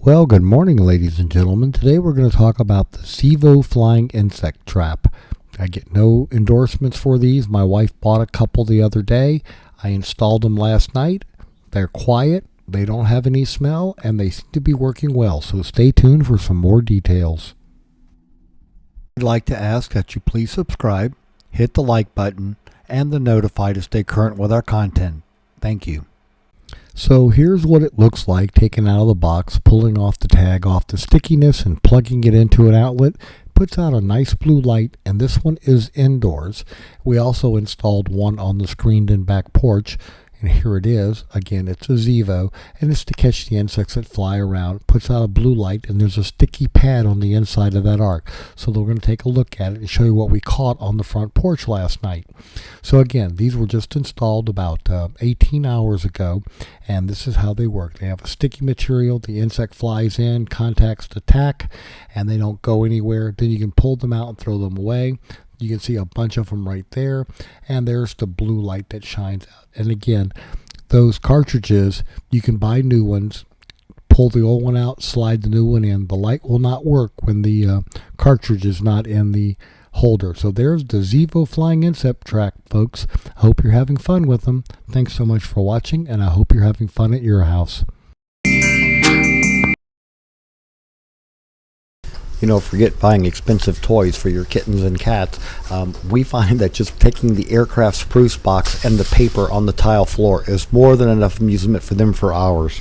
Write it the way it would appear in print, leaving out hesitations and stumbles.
Well, good morning, ladies and gentlemen. Today we're going to talk about the ZEVO flying insect trap. I get no endorsements for these. My wife bought a couple the other day. I installed them last night. They're quiet, they don't have any smell, and they seem to be working well. So stay tuned for some more details. I'd like to ask that you please subscribe, hit the like button, and the notify to stay current with our content. Thank you. So here's what it looks like taken out of the box, pulling off the tag off the stickiness and plugging it into an outlet. Puts out a nice blue light, and this one is indoors. We also installed one on the screened-in back porch, and here it is. Again, it's a ZEVO, and it's to catch the insects that fly around. Puts out a blue light, and there's a sticky pad on the inside of that arc. So we're going to take a look at it and show you what we caught on the front porch last night. So again, these were just installed about 18 hours ago, and this is how they work. They have a sticky material. The insect flies in, contacts the tack, and they don't go anywhere. Then you can pull them out and throw them away. You can see a bunch of them right there, and there's the blue light that shines out. And again, those cartridges, you can buy new ones, pull the old one out, slide the new one in. The light will not work when the cartridge is not in the holder. So there's the ZEVO flying insect trap, folks. Hope you're having fun with them. Thanks so much for watching, and I hope you're having fun at your house. Forget buying expensive toys for your kittens and cats. We find that just taking the aircraft spruce box and the paper on the tile floor is more than enough amusement for them for hours.